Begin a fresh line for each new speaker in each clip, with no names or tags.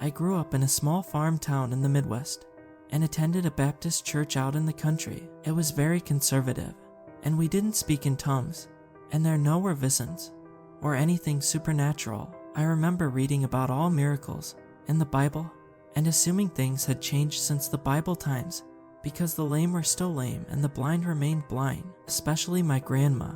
I grew up in a small farm town in the Midwest and attended a Baptist church out in the country. It was very conservative, and we didn't speak in tongues, and there no were visions or anything supernatural. I remember reading about all miracles in the Bible and assuming things had changed since the Bible times because the lame were still lame and the blind remained blind, especially my grandma,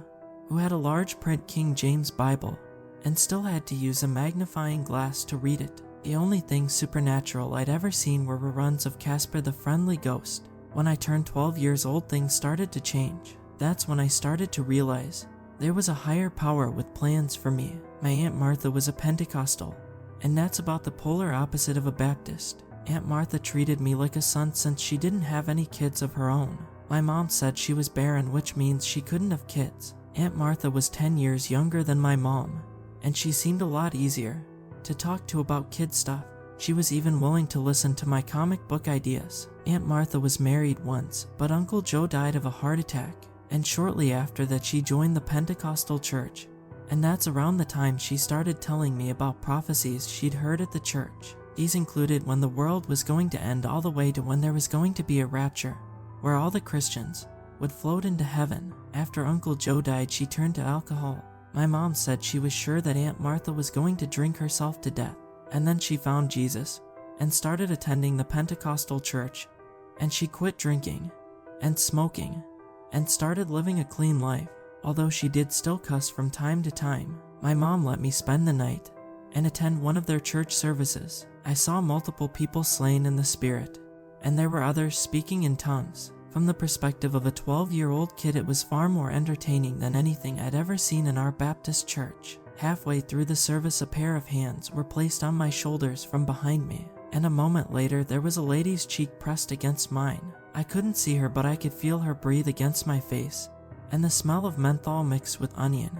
who had a large print King James Bible and still had to use a magnifying glass to read it. The only thing supernatural I'd ever seen were reruns of Casper the Friendly Ghost. When I turned 12 years old, things started to change. That's when I started to realize there was a higher power with plans for me. My Aunt Martha was a Pentecostal, and that's about the polar opposite of a Baptist. Aunt Martha treated me like a son since she didn't have any kids of her own. My mom said she was barren, which means she couldn't have kids. Aunt Martha was 10 years younger than my mom, and she seemed a lot easier to talk to about kid stuff. She was even willing to listen to my comic book ideas. Aunt Martha was married once, but Uncle Joe died of a heart attack, and shortly after that she joined the Pentecostal church, and that's around the time she started telling me about prophecies she'd heard at the church. These included when the world was going to end all the way to when there was going to be a rapture, where all the Christians would float into heaven. After Uncle Joe died, she turned to alcohol. My mom said she was sure that Aunt Martha was going to drink herself to death, and then she found Jesus and started attending the Pentecostal church, and she quit drinking and smoking and started living a clean life. Although she did still cuss from time to time, my mom let me spend the night and attend one of their church services. I saw multiple people slain in the spirit, and there were others speaking in tongues. From the perspective of a 12-year-old kid, it was far more entertaining than anything I'd ever seen in our Baptist church. Halfway through the service, a pair of hands were placed on my shoulders from behind me, and a moment later there was a lady's cheek pressed against mine. I couldn't see her, but I could feel her breathe against my face, and the smell of menthol mixed with onion.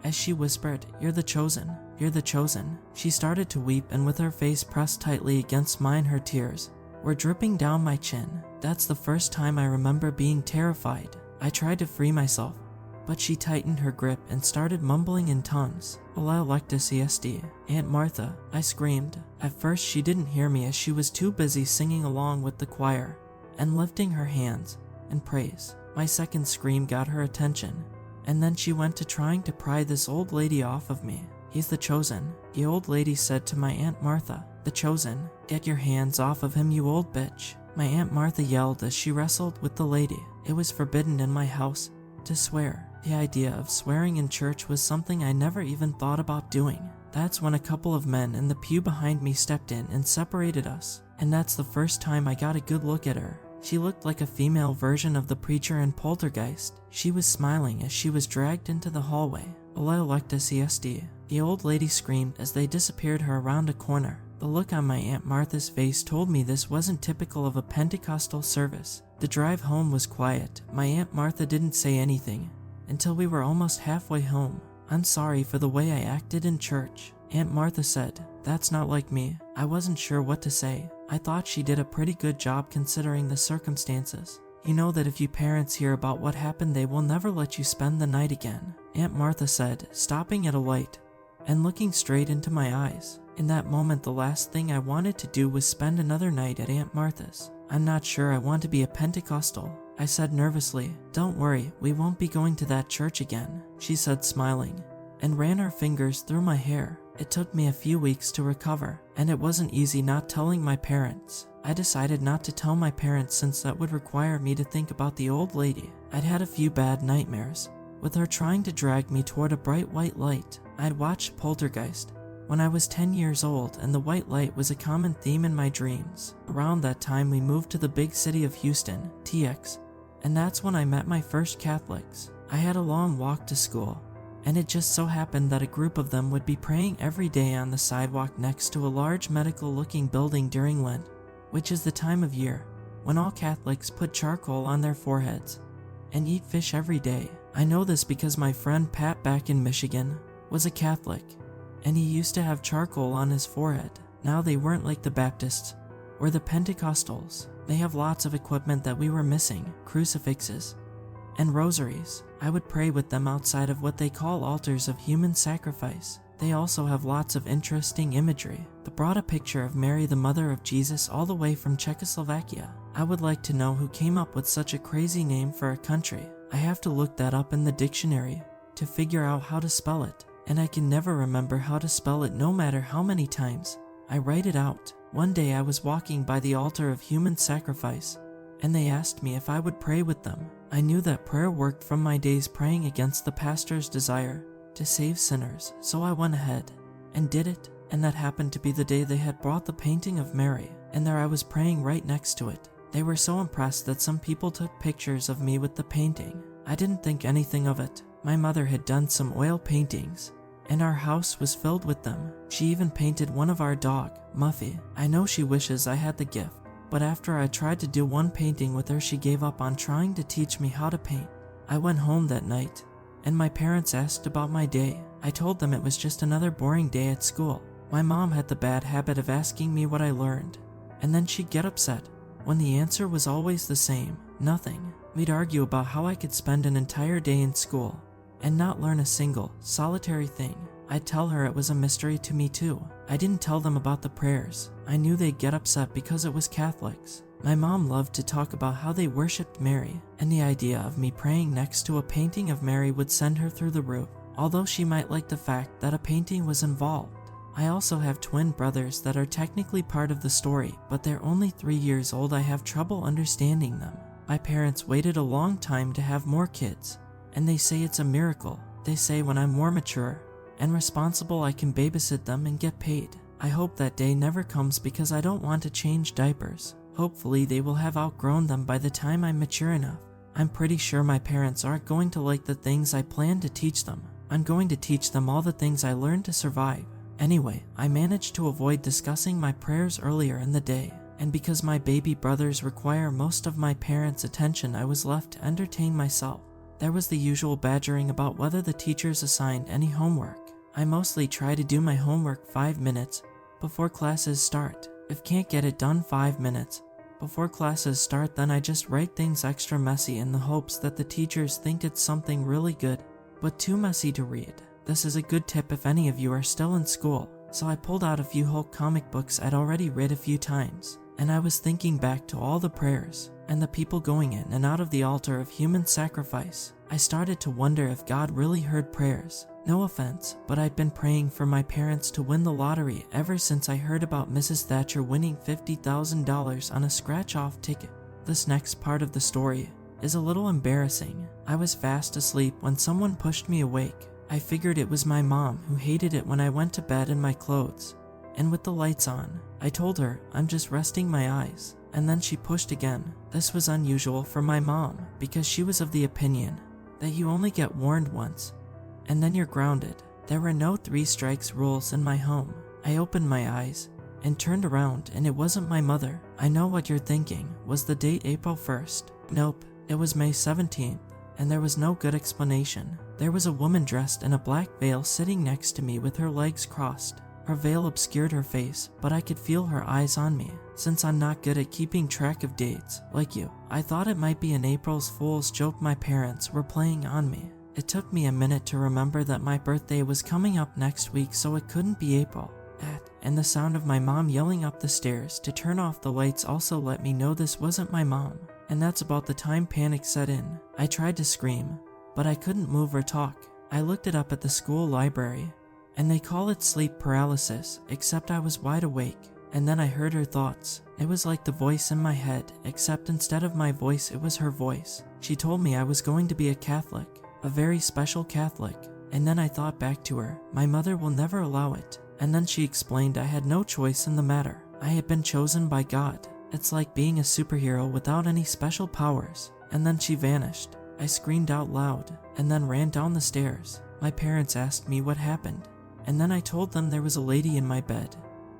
As she whispered, "You're the chosen, you're the chosen." She started to weep, and with her face pressed tightly against mine, her tears were dripping down my chin. That's the first time I remember being terrified. I tried to free myself, but she tightened her grip and started mumbling in tongues. "CSD, Aunt Martha," I screamed. At first she didn't hear me as she was too busy singing along with the choir and lifting her hands in praise. My second scream got her attention, and then she went to trying to pry this old lady off of me. "He's the chosen," the old lady said to my Aunt Martha. "The chosen. Get your hands off of him, you old bitch." My Aunt Martha yelled as she wrestled with the lady. It was forbidden in my house to swear. The idea of swearing in church was something I never even thought about doing. That's when a couple of men in the pew behind me stepped in and separated us, and that's the first time I got a good look at her. She looked like a female version of the preacher in Poltergeist. She was smiling as she was dragged into the hallway. CSD, the old lady screamed as they disappeared her around a corner. The look on my Aunt Martha's face told me this wasn't typical of a Pentecostal service. The drive home was quiet. My Aunt Martha didn't say anything until we were almost halfway home. "I'm sorry for the way I acted in church," Aunt Martha said. "That's not like me." I wasn't sure what to say. I thought she did a pretty good job considering the circumstances. "You know that if you parents hear about what happened, they will never let you spend the night again," Aunt Martha said, stopping at a light and looking straight into my eyes. In that moment, the last thing I wanted to do was spend another night at Aunt Martha's. "I'm not sure I want to be a Pentecostal," I said nervously. "Don't worry, we won't be going to that church again," she said, smiling, and ran her fingers through my hair. It took me a few weeks to recover, and it wasn't easy not telling my parents. I decided not to tell my parents since that would require me to think about the old lady. I'd had a few bad nightmares, with her trying to drag me toward a bright white light. I'd watched Poltergeist when I was 10 years old, and the white light was a common theme in my dreams. Around that time we moved to the big city of Houston, TX, and that's when I met my first Catholics. I had a long walk to school, and it just so happened that a group of them would be praying every day on the sidewalk next to a large medical-looking building during Lent, which is the time of year when all Catholics put charcoal on their foreheads and eat fish every day. I know this because my friend Pat back in Michigan was a Catholic, and he used to have charcoal on his forehead. Now they weren't like the Baptists or the Pentecostals. They have lots of equipment that we were missing: crucifixes and rosaries. I would pray with them outside of what they call altars of human sacrifice. They also have lots of interesting imagery. They brought a picture of Mary, the mother of Jesus, all the way from Czechoslovakia. I would like to know who came up with such a crazy name for a country. I have to look that up in the dictionary to figure out how to spell it, and I can never remember how to spell it no matter how many times I write it out. One day I was walking by the altar of human sacrifice, and they asked me if I would pray with them. I knew that prayer worked from my days praying against the pastor's desire to save sinners, so I went ahead and did it, and that happened to be the day they had brought the painting of Mary, and there I was praying right next to it. They were so impressed that some people took pictures of me with the painting. I didn't think anything of it. My mother had done some oil paintings, and our house was filled with them. She even painted one of our dog, Muffy. I know she wishes I had the gift, but after I tried to do one painting with her, she gave up on trying to teach me how to paint. I went home that night, and my parents asked about my day. I told them it was just another boring day at school. My mom had the bad habit of asking me what I learned, and then she'd get upset when the answer was always the same: nothing. We'd argue about how I could spend an entire day in school and not learn a single, solitary thing. I'd tell her it was a mystery to me too. I didn't tell them about the prayers. I knew they'd get upset because it was Catholics. My mom loved to talk about how they worshipped Mary, and the idea of me praying next to a painting of Mary would send her through the roof, although she might like the fact that a painting was involved. I also have twin brothers that are technically part of the story, but they're only 3 years old. I have trouble understanding them. My parents waited a long time to have more kids, and they say it's a miracle. They say when I'm more mature and responsible, I can babysit them and get paid. I hope that day never comes because I don't want to change diapers. Hopefully they will have outgrown them by the time I'm mature enough. I'm pretty sure my parents aren't going to like the things I plan to teach them. I'm going to teach them all the things I learned to survive. Anyway, I managed to avoid discussing my prayers earlier in the day, and because my baby brothers require most of my parents' attention, I was left to entertain myself. There was the usual badgering about whether the teachers assigned any homework. I mostly try to do my homework 5 minutes before classes start. If can't get it done 5 minutes before classes start, then I just write things extra messy in the hopes that the teachers think it's something really good, but too messy to read. This is a good tip if any of you are still in school. So I pulled out a few Hulk comic books I'd already read a few times, and I was thinking back to all the prayers and the people going in and out of the altar of human sacrifice. I started to wonder if God really heard prayers. No offense, but I'd been praying for my parents to win the lottery ever since I heard about Mrs. Thatcher winning $50,000 on a scratch-off ticket. This next part of the story is a little embarrassing. I was fast asleep when someone pushed me awake. I figured it was my mom, who hated it when I went to bed in my clothes and with the lights on. I told her, I'm just resting my eyes, and then she pushed again. This was unusual for my mom because she was of the opinion that you only get warned once and then you're grounded. There were no 3 strikes rules in my home. I opened my eyes and turned around, and it wasn't my mother. I know what you're thinking. Was the date April 1st? Nope, it was May 17th, and there was no good explanation. There was a woman dressed in a black veil sitting next to me with her legs crossed. Her veil obscured her face, but I could feel her eyes on me. Since I'm not good at keeping track of dates, like you, I thought it might be an April Fool's joke my parents were playing on me. It took me a minute to remember that my birthday was coming up next week, so it couldn't be April. And the sound of my mom yelling up the stairs to turn off the lights also let me know this wasn't my mom. And that's about the time panic set in. I tried to scream, but I couldn't move or talk. I looked it up at the school library, and they call it sleep paralysis, except I was wide awake. And then I heard her thoughts. It was like the voice in my head, except instead of my voice, it was her voice. She told me I was going to be a Catholic, a very special Catholic. And then I thought back to her. My mother will never allow it. And then she explained I had no choice in the matter. I had been chosen by God. It's like being a superhero without any special powers. And then she vanished. I screamed out loud, and then ran down the stairs. My parents asked me what happened, and then I told them there was a lady in my bed,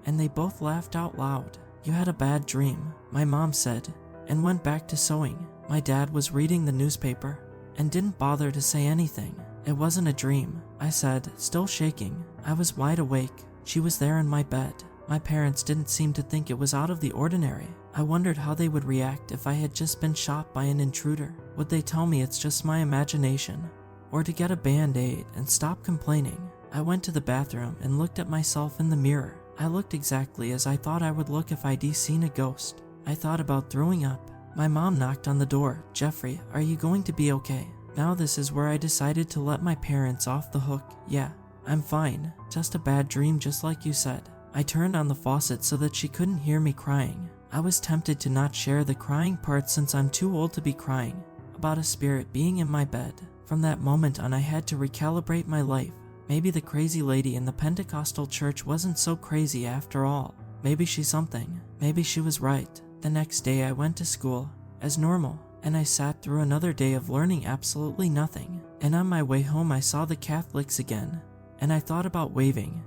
and they both laughed out loud. You had a bad dream, my mom said, and went back to sewing. My dad was reading the newspaper, and didn't bother to say anything. It wasn't a dream, I said, still shaking. I was wide awake. She was there in my bed. My parents didn't seem to think it was out of the ordinary. I wondered how they would react if I had just been shot by an intruder. Would they tell me it's just my imagination, or to get a band-aid and stop complaining? I went to the bathroom and looked at myself in the mirror. I looked exactly as I thought I would look if I'd seen a ghost. I thought about throwing up. My mom knocked on the door. "Jeffrey, are you going to be okay?" Now this is where I decided to let my parents off the hook. "Yeah, I'm fine. Just a bad dream, just like you said." I turned on the faucet so that she couldn't hear me crying. I was tempted to not share the crying part since I'm too old to be crying about a spirit being in my bed. From that moment on, I had to recalibrate my life. Maybe the crazy lady in the Pentecostal church wasn't so crazy after all. Maybe she's something. Maybe she was right. The next day I went to school as normal, and I sat through another day of learning absolutely nothing. And on my way home I saw the Catholics again, and I thought about waving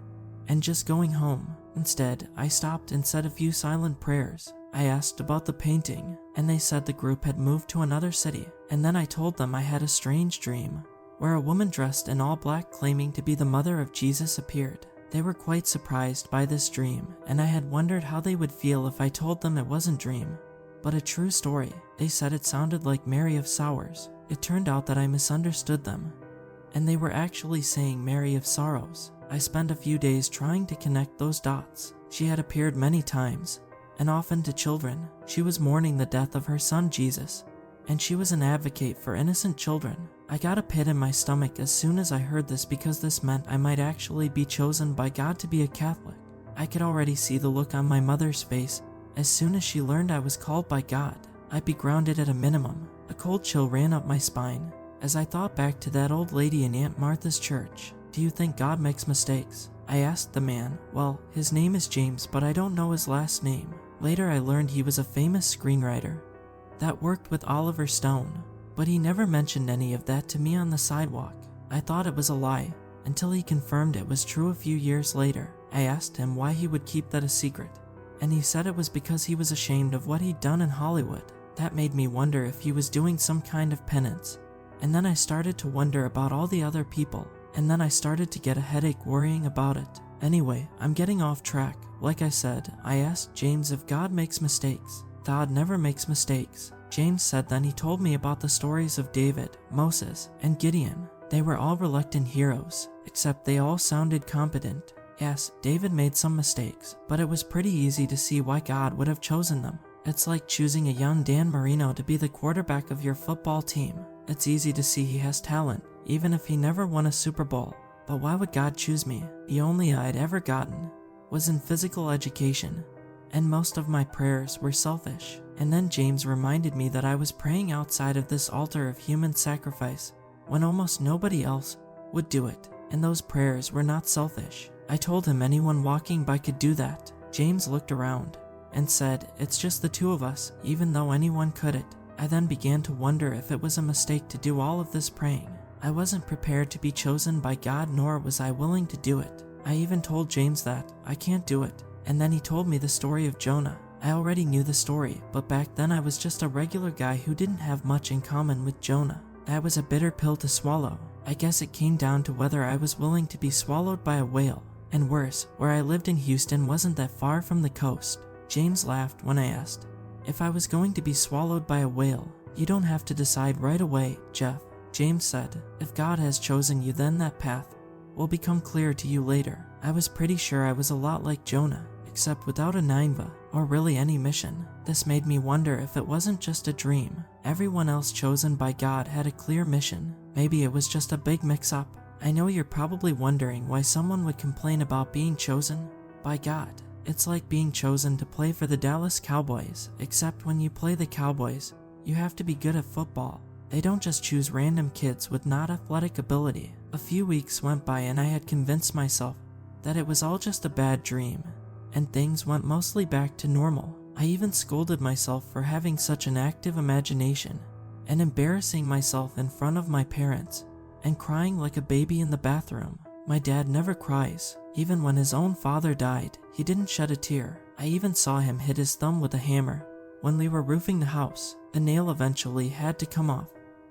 and just going home. Instead, I stopped and said a few silent prayers. I asked about the painting, and they said the group had moved to another city. And then I told them I had a strange dream where a woman dressed in all black claiming to be the mother of Jesus appeared. They were quite surprised by this dream, and I had wondered how they would feel if I told them it wasn't a dream, but a true story. They said it sounded like Mary of Sorrows. It turned out that I misunderstood them, and they were actually saying Mary of Sorrows. I spent a few days trying to connect those dots. She had appeared many times, and often to children. She was mourning the death of her son Jesus, and she was an advocate for innocent children. I got a pit in my stomach as soon as I heard this, because this meant I might actually be chosen by God to be a Catholic. I could already see the look on my mother's face as soon as she learned I was called by God. I'd be grounded at a minimum. A cold chill ran up my spine as I thought back to that old lady in Aunt Martha's church. "Do you think God makes mistakes?" I asked the man. "Well, his name is James, but I don't know his last name." Later I learned he was a famous screenwriter that worked with Oliver Stone, but he never mentioned any of that to me on the sidewalk. I thought it was a lie until he confirmed it was true a few years later. I asked him why he would keep that a secret, and he said it was because he was ashamed of what he'd done in Hollywood. That made me wonder if he was doing some kind of penance, and then I started to wonder about all the other people, and then I started to get a headache worrying about it. Anyway, I'm getting off track. Like I said, I asked James if God makes mistakes. God never makes mistakes, James said. Then he told me about the stories of David, Moses, and Gideon. They were all reluctant heroes, except they all sounded competent. Yes, David made some mistakes, but it was pretty easy to see why God would have chosen them. It's like choosing a young Dan Marino to be the quarterback of your football team. It's easy to see he has talent, even if he never won a Super Bowl. But why would God choose me? The only I'd ever gotten was in physical education, and most of my prayers were selfish. And then James reminded me that I was praying outside of this altar of human sacrifice when almost nobody else would do it, and those prayers were not selfish. I told him anyone walking by could do that. James looked around and said, "It's just the two of us, even though anyone could it." I then began to wonder if it was a mistake to do all of this praying. I wasn't prepared to be chosen by God, nor was I willing to do it. I even told James that I can't do it, and then he told me the story of Jonah. I already knew the story, but back then I was just a regular guy who didn't have much in common with Jonah. That was a bitter pill to swallow. I guess it came down to whether I was willing to be swallowed by a whale. And worse, where I lived in Houston wasn't that far from the coast. James laughed when I asked if I was going to be swallowed by a whale. "You don't have to decide right away, Jeff," James said. "If God has chosen you, then that path will become clear to you later." I was pretty sure I was a lot like Jonah, except without a Nineveh, or really any mission. This made me wonder if it wasn't just a dream. Everyone else chosen by God had a clear mission. Maybe it was just a big mix-up. I know you're probably wondering why someone would complain about being chosen by God. It's like being chosen to play for the Dallas Cowboys, except when you play the Cowboys, you have to be good at football. They don't just choose random kids with not athletic ability. A few weeks went by and I had convinced myself that it was all just a bad dream, and things went mostly back to normal. I even scolded myself for having such an active imagination and embarrassing myself in front of my parents and crying like a baby in the bathroom. My dad never cries. Even when his own father died, he didn't shed a tear. I even saw him hit his thumb with a hammer when we were roofing the house. The nail eventually had to come off,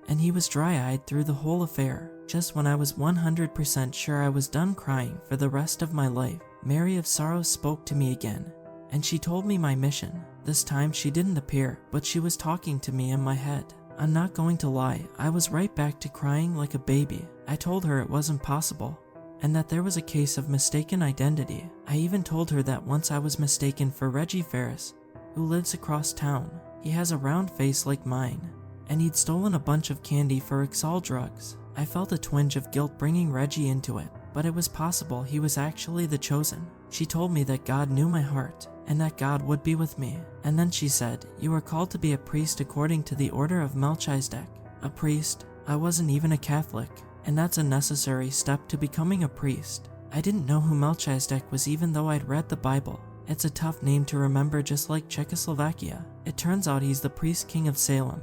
and he was dry-eyed through the whole affair. Just when I was 100% sure I was done crying for the rest of my life, Mary of Sorrows spoke to me again, and she told me my mission. This time she didn't appear, but she was talking to me in my head. I'm not going to lie, I was right back to crying like a baby. I told her it wasn't possible, and that there was a case of mistaken identity. I even told her that once I was mistaken for Reggie Ferris, who lives across town. He has a round face like mine, and he'd stolen a bunch of candy for Exol drugs. I felt a twinge of guilt bringing Reggie into it, but it was possible he was actually the chosen. She told me that God knew my heart, and that God would be with me. And then she said, "You are called to be a priest according to the order of Melchizedek." A priest? I wasn't even a Catholic, and that's a necessary step to becoming a priest. I didn't know who Melchizedek was even though I'd read the Bible. It's a tough name to remember, just like Czechoslovakia. It turns out he's the priest king of Salem,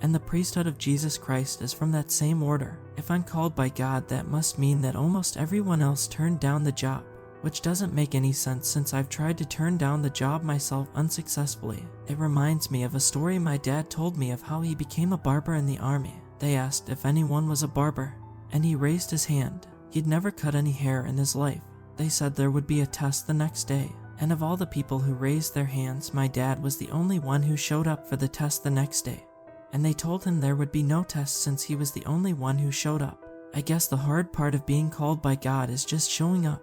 and the priesthood of Jesus Christ is from that same order. If I'm called by God, that must mean that almost everyone else turned down the job, which doesn't make any sense since I've tried to turn down the job myself unsuccessfully. It reminds me of a story my dad told me of how he became a barber in the army. They asked if anyone was a barber, and he raised his hand. He'd never cut any hair in his life. They said there would be a test the next day, and of all the people who raised their hands, my dad was the only one who showed up for the test the next day. And they told him there would be no test since he was the only one who showed up. I guess the hard part of being called by God is just showing up.